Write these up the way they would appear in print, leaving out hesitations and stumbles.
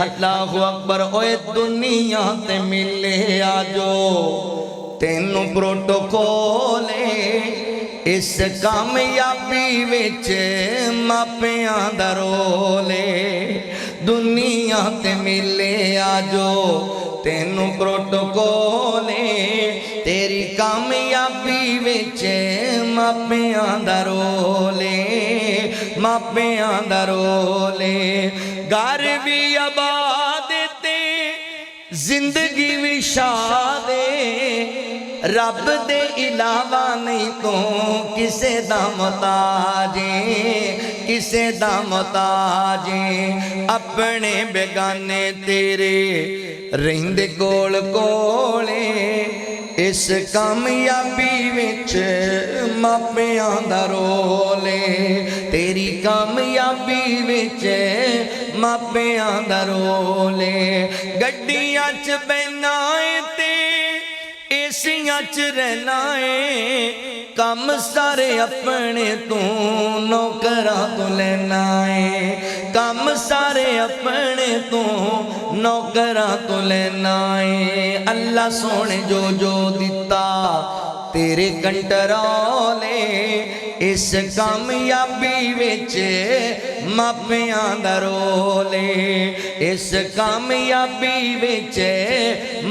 اللہ اکبر اوے دنیا تے ملے آجو تینوں پروٹوکولے اس کامیابی وچ ماپیاں دا رولے دنیا تے ملے آجو تینوں پروٹوکولے تیری کامیابی وچ ماپیاں دا رولے ماپیاں دا رولے گھر بھی آباد تے زندگی بھی شاد رب دے علاوہ نہیں تو کسے دا محتاج کسے دا محتاج اپنے بیگانے تیرے رہندے کول کولے اس کامیابی وچ ماپیاں دا رولے تیری کامیابی وچ ماپیاں دا رولے گڈیاں چ بہنا تے ایسیاں چ رہنا ہے کم سارے اپنے تو نوکراں تو لینا ہے کم سارے اپنے تو نوکراں تو لینا ہے اللہ سونے جو جو دیتا تیرے کنٹرولے اس کامیابی وچ ماپیاں دا رولے اس کامیابی وچ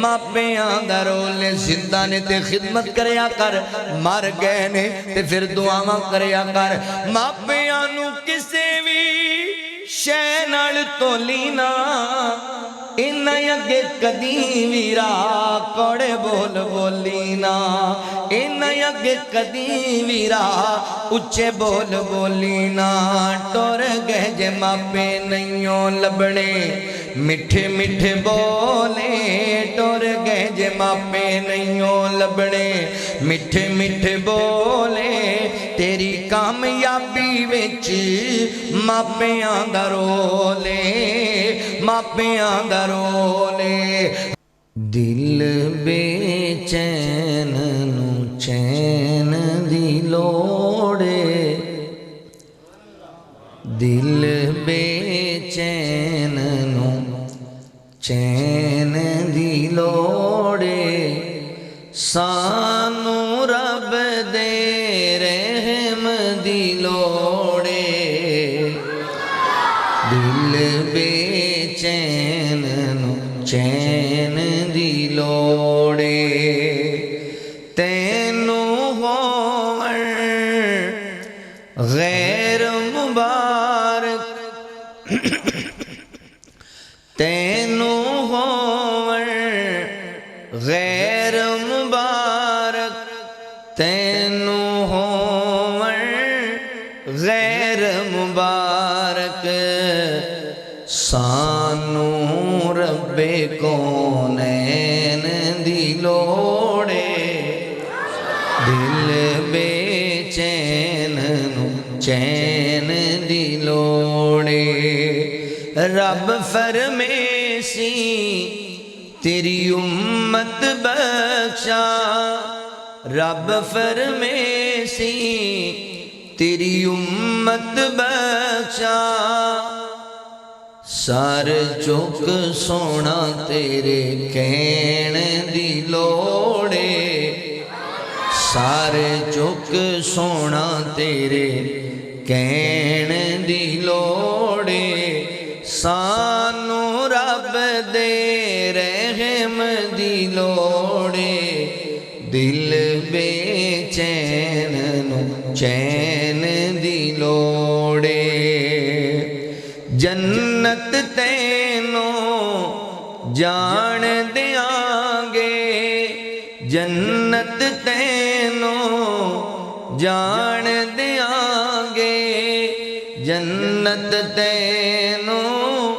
ماپیاں دا رولے زندہ نے تے خدمت کریا کر مر گئے نے تے پھر دعاواں کریا کر ماپیاں نو کسے بھی شے نال تولینا انہاں اگے کدی ویرا کوڑے بول بولینا انہاں اگے کدی ویرا اچھے بول بولینا ٹور گئے جے ماپے نئیوں لبنے مٹھے مٹھے بولے ٹور گئے جے ماپے نئیوں لبنے مٹھے مٹھے بولے تیری کامیابی وچ ماپیاں دا رولے ماپیاں دا رولے دل بے چین نو چین دی لوڑے دل بے چین نو چین دی لوڑے سانو رب دے رحم دی لوڑے دل بے چین نو چین دی لوڑے تینوں ہون غیر مبارک تینوں ہون غیر مبارک تینوں ہون غیر مبارک سانو رب کونین دی لوڑے دل بے چین نو چین دی لوڑے رب فرمیسی تیری امت بخشا رب فرمیسی تیری امت بخشا سار چک سونا تیرے کہن دی لوڑے سار چک سونا تیرے کہن دی لوڑے سانو رب دے رحم دی لوڑے دل بے چین نو چین دی لوڑے جنت تینوں جان دیاں گے جنت تینوں جان دیاں گے جنت تینوں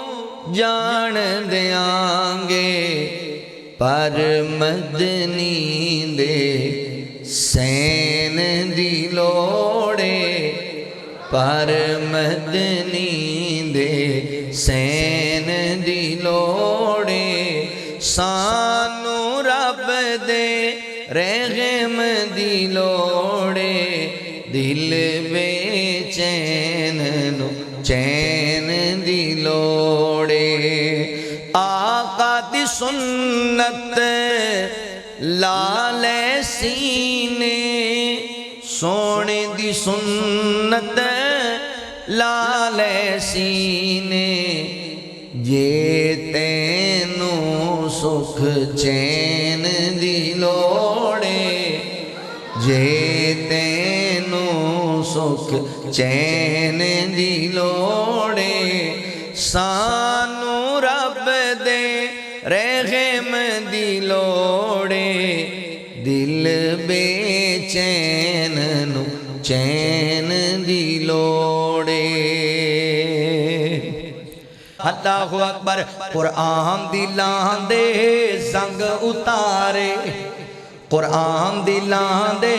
جان دیاں گے پر مدنی دے سین دی لوڑے پر مدنی دے سین دی لوڑے سانو رب دے رحم دی لوڑے دل بے چین نو چین دی لوڑے دی سنت لالے سینے سونے دی سنت لالے سینے جے تینوں سکھ چین دی لوڑے جے تینوں سکھ چین دی لوڑے سانو رب دے رحم دی لوڑے دل بے چین نو چین دی لوڑے اللہ اکبر قرآن دی لاندے زنگ اتارے قرآن دی لاندے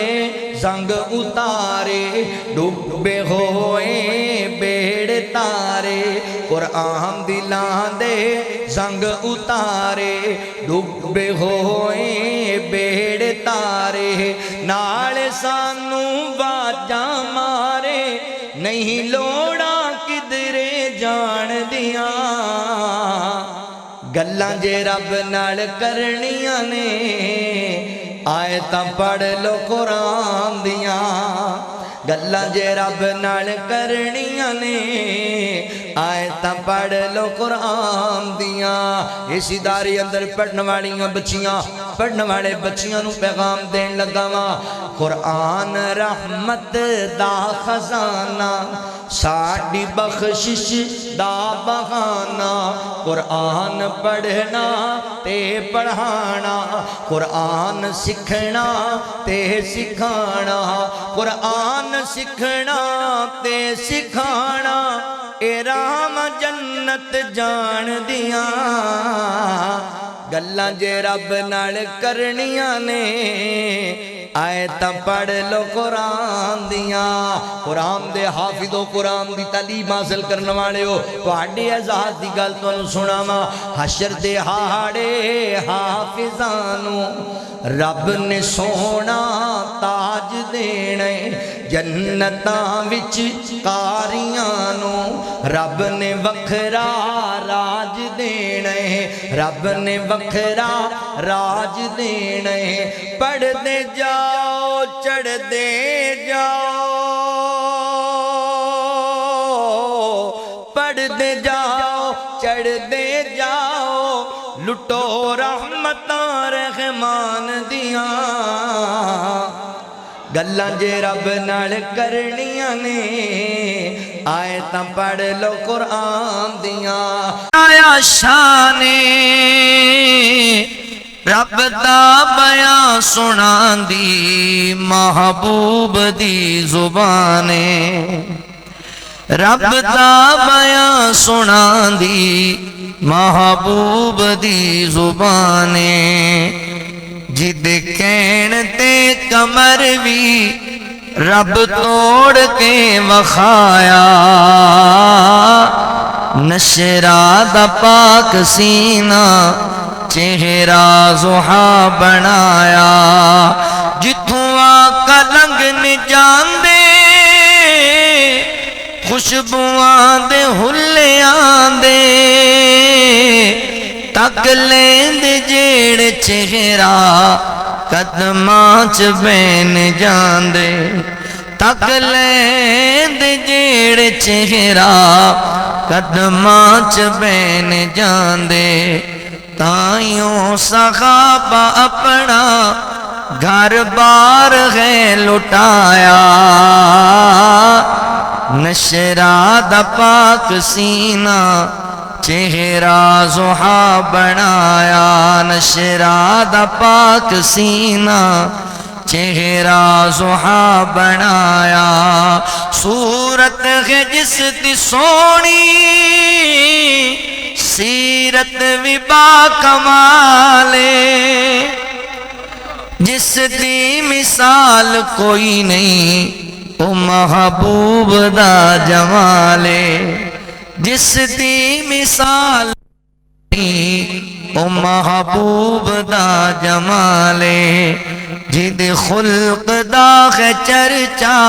زنگ اتارے ڈوبے ہوئے بیڑ تارے قرآن دی لاندے زنگ اتارے ڈوبے ہوئے بیڑ تارے نال سانو واجاں مارے نہیں لوڑا کدرے جان دیاں گلاں جے رب نال کرنیاں نے آیتاں پڑھ لو قرآن دیاں گلاں جے رب نال کرنیاں نے آیتاں پڑھ لو قرآن دیاں اسی داری اندر پڑھن والیاں بچیاں پڑھن والے بچیاں نو پیغام دین لگا وا قرآن رحمت دا خزانہ ساڈی بخشش دا بہانہ قرآن پڑھنا تے پڑھانا قرآن سکھنا تے سکھانا قرآن سکھنا تے سکھانا اے رام جنت جان دیاں گلاں جے رب نال کرنیاں نے آیتاں پڑھ لو قرآن دیاں قرآن دے حافظو قرآن دی تعلیم حاصل کرنے والے ہو تہاڈے اعزاز دی گل تانوں سناواں حشر دے ہاڑے حافظانوں رب نے سونا تاج دینے جنتاں وچ قاریاں نو رب نے وکھرا راج دینے رب نے وکھرا راج دینے پڑھ دے جاؤ چڑھ دے جاؤ پڑھ دے جاؤ چڑھ دے جاؤ لٹو رحمتاں رحمان دیاں گلاں جے رب نال کرنیاں نے آیتاں پڑھ لو قرآن دیاں آیا شانے رب دا بیان سنان دی محبوب دی زبانے رب دا بیان سنان دی محبوب دی زبانے جد کہن تے کمر بھی رب توڑ کے وخایا نشرا دا پاک سینہ چہرہ زحا بنایا جتھوں آقا لنگ نے جان دے خوشبوان دے ہلیاں دے تک لیند جیڑ چہرہ قدماں چ بین جان دے تک لیند جیڑ چہرہ قدماں چ بین جان دے تائیوں صحابہ اپنا گھر بار ہے لٹایا نشرا دا پاک سینہ چہرہ زحا بنایا نشرا دا پاک سینہ چہرہ زحا بنایا صورت ہے جس دی سونی سیرت بھی با کمالے جس دی مثال کوئی نہیں او محبوب دا جمالے جس دی مثال نہیں او محبوب دا جمالے جد خلق دا ہے چرچا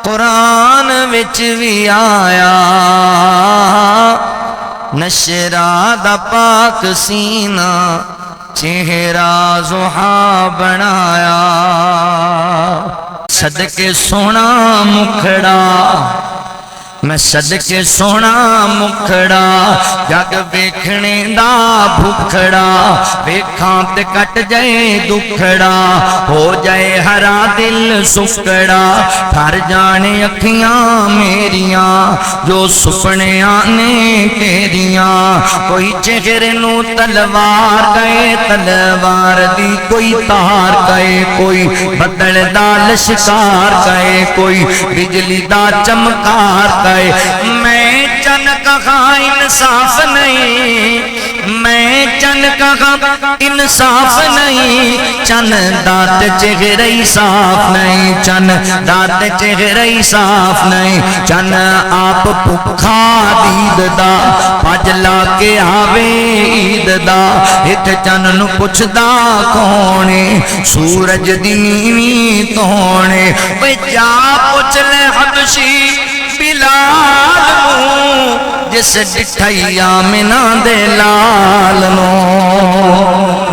قرآن وچ بھی آیا نشرا دا پاک سینہ چہرہ زحا بنایا صدقے سونا مکھڑا میں صدقے سونا مکھڑا جگ ویکھنے دا بھکھڑا ویکھاں تے کٹ جائے دکھڑا ہو جائے ہرا دل سکڑا ٹھر جانے اکھیاں میریاں جو سپنے آنے تیریاں کوئی چہرے نو تلوار گئے تلوار دی کوئی تار گئے کوئی بدل دا لشکار گئے کوئی بجلی دا چمکار گئے میں چن کہا انصاف نہیں میں چن کہا انصاف نہیں چن دات چہرے صاف نہیں چن دات چہرے صاف نہیں چن آپ بھکھا دید دا پجلا کے آوے عید دا ایک چن نو پچھدا کونے سورج دی نیویں تونے وے جا پچھ لے حبشی بلال جس ڈٹھائی آمنہ دے لال نو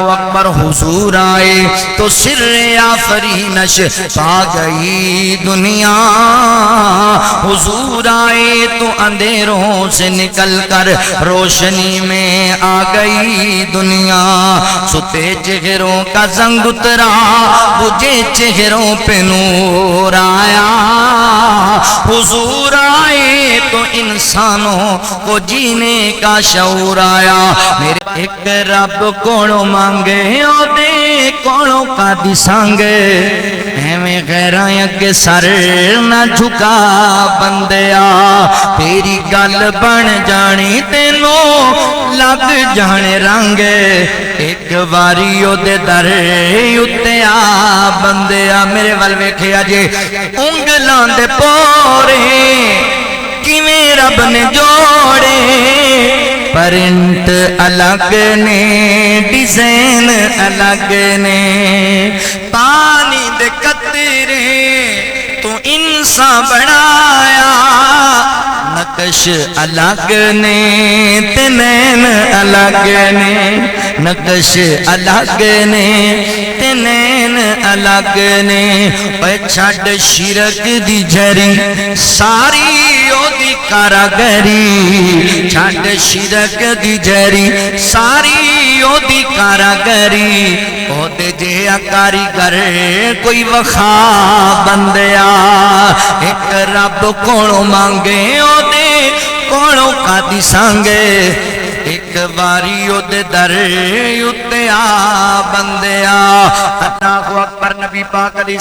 اکبر حضور آئے تو سر آفرینش پا گئی دنیا حضور آئے تو اندھیروں سے نکل کر روشنی میں آ گئی دنیا ستے چہروں کا زنگ اترا بجھے چہروں پہ نور آیا حضور آئے تو انسانوں کو جینے کا شعور آیا میرے ایک رب کونوں مانگے او دے کونوں کا دی سانگے ایویں غیرائیں کے سر نہ جھکا بندیا تیری گل بن جانی تینوں لگ جانے رنگے ایک واری او دے در اتے آ بندیا میرے ول ویکھیا جے انگلاں دے پورے کیویں رب نے جوڑے پرنٹ الگ نے ڈیزائن الگ نے پانی دے قطرے تو انسان بنایا نقش الگ نے تنین الگ نے نقش الگ نے تنین الگ نے چھڈ شرک دی جری ساری او دی کاراگری چھڈ شرک دی جری ساری او دی کاراگری او دے جے کاریگر کوئی وخا بندیا ایک رب کونوں مانگے او دے کونوں کا دی سانگے ایک واری او دے در اتے آ بندیا اللہ اکبر نبی پاک علیہ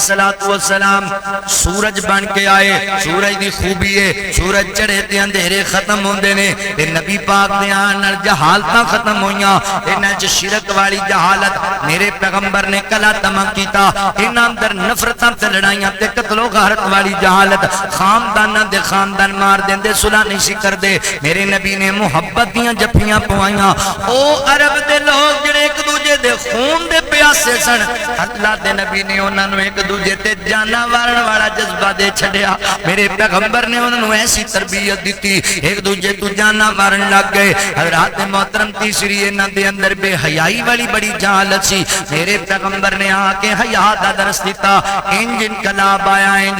السلام سورج بن کے آئے سورج دی خوبی ہے سورج چڑھے تے اندھیرے ختم ہوندے نے تے نبی پاک دے آن نال جہالتاں ختم ہویاں انہاں وچ شرک والی جہالت میرے پیغمبر نے کلا تمام کیتا انہاں اندر نفرتاں تے لڑائیاں تے قتل و غارت والی جہالت خانداناں دے خاندان مار دیندے صلح نہیں سی کردے میرے نبی نے محبت دیاں جفیاں پوائیاں او عرب دے لوگ جڑے ایک دوجے دے خون دے پیاسے سن اللہ دے نبی نے انہاں نوں ایک دوجے تے جانا مارن والا جذبہ دے چھڈیا میرے پیغمبر نے انہاں نوں ایسی تربیت دتی ایک دوجے تو جانا مارن لگ گئے حضرات محترم تیسری انہاں دے اندر بے حیائی والی بڑی جہالت سی میرے پیغمبر نے آ کے حیا دا درس دیتا انج انقلاب آیا انج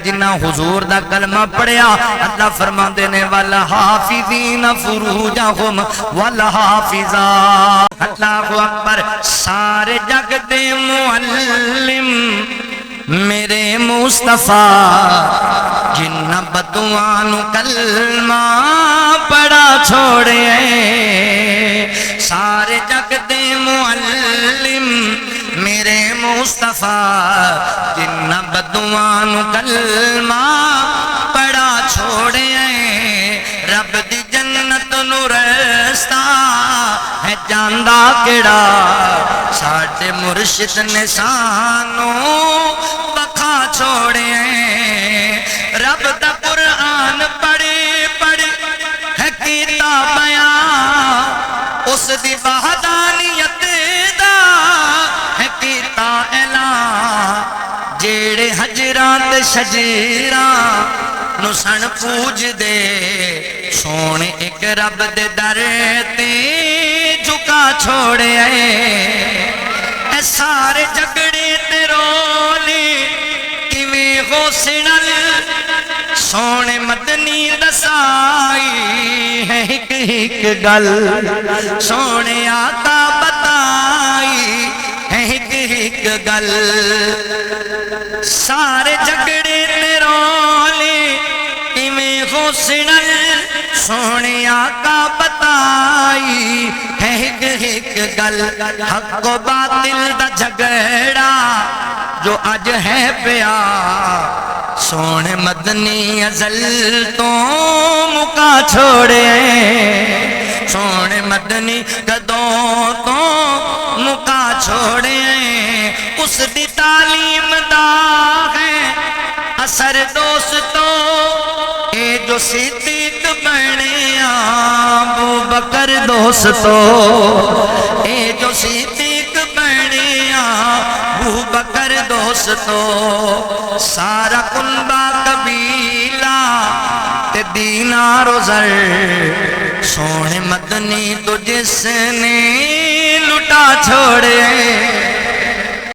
جنہ حضور دا کلمہ پڑھیا اللہ فرماندے نے والا حافظین فروجہم والحافظات اللہ اکبر سارے جگ دے معلم میرے مصطفیٰ جنہ بدوانو کلمہ پڑا چھوڑے سارے جگ دے معلم میرے مصطفیٰ جنہ بدوانو کلمہ پڑا چھوڑے رب دی جنت نو رستہ ہے جاندہ کڑا ساڑھے مرشد نے سانوں بکھا چھوڑے رب دا قرآن پڑھے ہے کیتا بیان اس دی وحدانیت دا ہے کیتا اعلان جیڑے حجران تے شجران نو سن پوج دے سونے ایک رب دے در تے جھکا چھوڑے اے سارے جگڑے تے رولے کیویں غوثنل سونے مدنی دسائی ہے ہک ہک گل سونے آقا بتائی ہے ہک ہک گل سارے جگڑے تے رولے کیویں غوثنل سونے آقا بتائی ہے ہک ہک گل حق و باطل دا جھگڑا جو اج ہے پیا سونے مدنی ازل تو مکا چھوڑے سونے مدنی کدوں تو مکا چھوڑے اس دی تعلیم دا ہے اثر دوستوں اے جو صدیق بنے ابو بکر دوستوں اے جو صدیق بنے ابو بکر دوستوں سارا کنبہ قبیلہ تے دینار و زر سونے مدنی تو جس نے لٹا چھوڑے